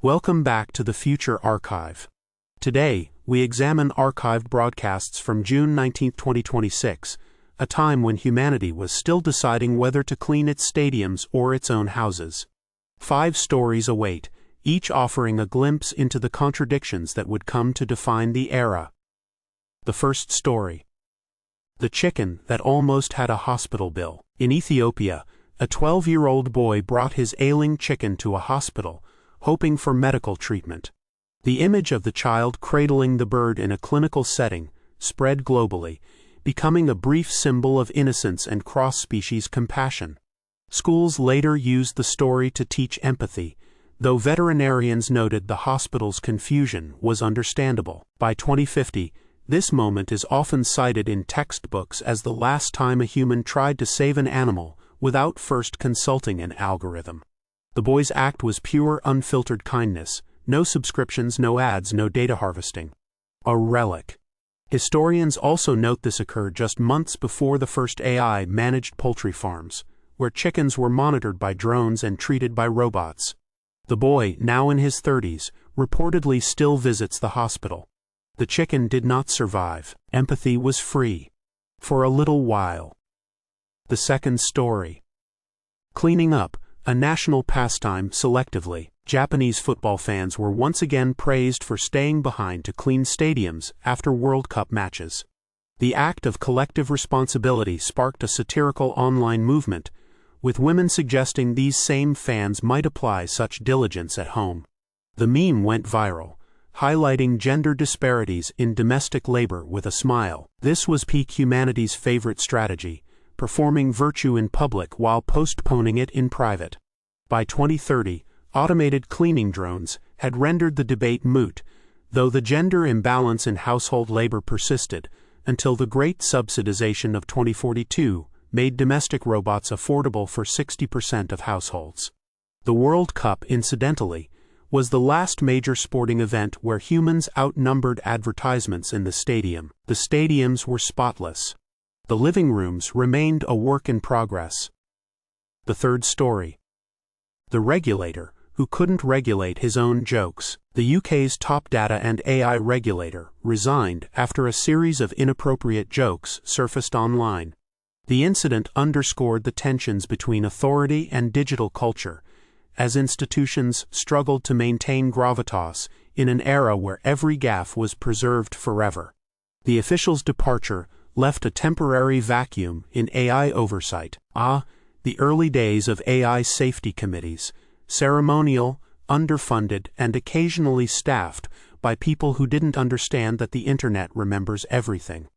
Welcome back to the Future Archive. Today, we examine archived broadcasts from June 19, 2026, a time when humanity was still deciding whether to clean its stadiums or its own houses. 5 stories await, each offering a glimpse into the contradictions that would come to define the era. The first story. The chicken that almost had a hospital bill. In Ethiopia, a 12-year-old boy brought his ailing chicken to a hospital, hoping for medical treatment. The image of the child cradling the bird in a clinical setting spread globally, becoming a brief symbol of innocence and cross-species compassion. Schools later used the story to teach empathy, though veterinarians noted the hospital's confusion was understandable. By 2050, this moment is often cited in textbooks as the last time a human tried to save an animal without first consulting an algorithm. The boy's act was pure, unfiltered kindness, no subscriptions, no ads, no data harvesting. A relic. Historians also note this occurred just months before the first AI-managed poultry farms, where chickens were monitored by drones and treated by robots. The boy, now in his 30s, reportedly still visits the hospital. The chicken did not survive. Empathy was free. For a little while. The second story. Cleaning up, a national pastime. Selectively, Japanese football fans were once again praised for staying behind to clean stadiums after World Cup matches. The act of collective responsibility sparked a satirical online movement, with women suggesting these same fans might apply such diligence at home. The meme went viral, highlighting gender disparities in domestic labor with a smile. This was peak humanity's favorite strategy, performing virtue in public while postponing it in private. By 2030, automated cleaning drones had rendered the debate moot, though the gender imbalance in household labor persisted, until the Great Subsidization of 2042 made domestic robots affordable for 60% of households. The World Cup, incidentally, was the last major sporting event where humans outnumbered advertisements in the stadium. The stadiums were spotless. The living rooms remained a work in progress. The third story. The regulator, who couldn't regulate his own jokes. The UK's top data and AI regulator resigned after a series of inappropriate jokes surfaced online. The incident underscored the tensions between authority and digital culture, as institutions struggled to maintain gravitas in an era where every gaffe was preserved forever. The official's departure left a temporary vacuum in AI oversight. The early days of AI safety committees, ceremonial, underfunded, and occasionally staffed by people who didn't understand that the internet remembers everything.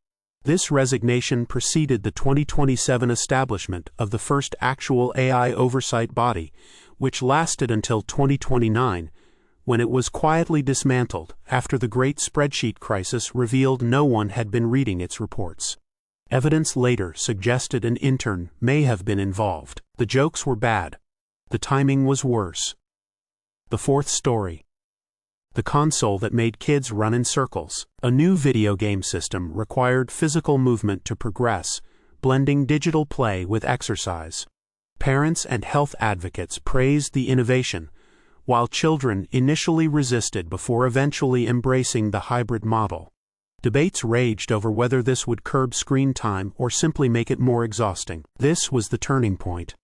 This resignation preceded the 2027 establishment of the first actual AI oversight body, which lasted until 2029, when it was quietly dismantled after the Great Spreadsheet Crisis revealed no one had been reading its reports. Evidence later suggested an intern may have been involved. The jokes were bad. The timing was worse. The fourth story. The console that made kids run in circles. A new video game system required physical movement to progress, blending digital play with exercise. Parents and health advocates praised the innovation, while children initially resisted before eventually embracing the hybrid model. Debates raged over whether this would curb screen time or simply make it more exhausting. This was the turning point.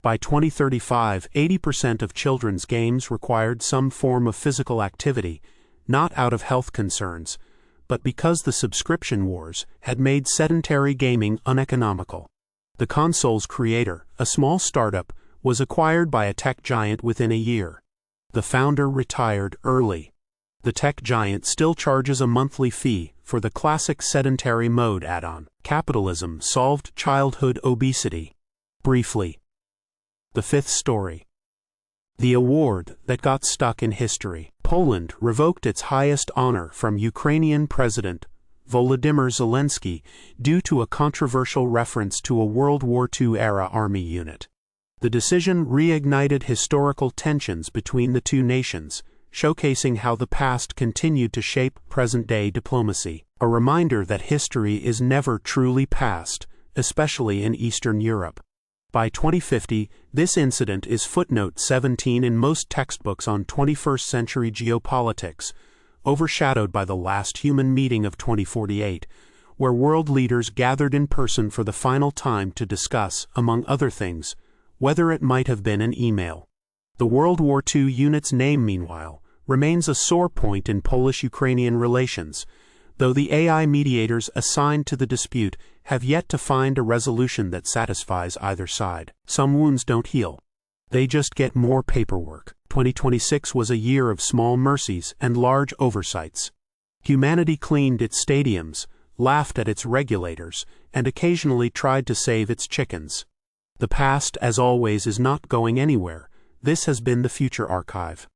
By 2035, 80% of children's games required some form of physical activity, not out of health concerns, but because the subscription wars had made sedentary gaming uneconomical. The console's creator, a small startup, was acquired by a tech giant within a year. The founder retired early. The tech giant still charges a monthly fee for the classic sedentary mode add-on. Capitalism solved childhood obesity. Briefly. The fifth story. The award that got stuck in history. Poland revoked its highest honor from Ukrainian President Volodymyr Zelensky due to a controversial reference to a World War II-era army unit. The decision reignited historical tensions between the two nations, showcasing how the past continued to shape present-day diplomacy. A reminder that history is never truly past, especially in Eastern Europe. By 2050, this incident is footnote 17 in most textbooks on 21st century geopolitics, overshadowed by the last human meeting of 2048, where world leaders gathered in person for the final time to discuss, among other things, whether it might have been an email. The World War II unit's name, meanwhile, remains a sore point in Polish-Ukrainian relations, though the AI mediators assigned to the dispute have yet to find a resolution that satisfies either side. Some wounds don't heal. They just get more paperwork. 2026 was a year of small mercies and large oversights. Humanity cleaned its stadiums, laughed at its regulators, and occasionally tried to save its chickens. The past, as always, is not going anywhere. This has been the Future Archive.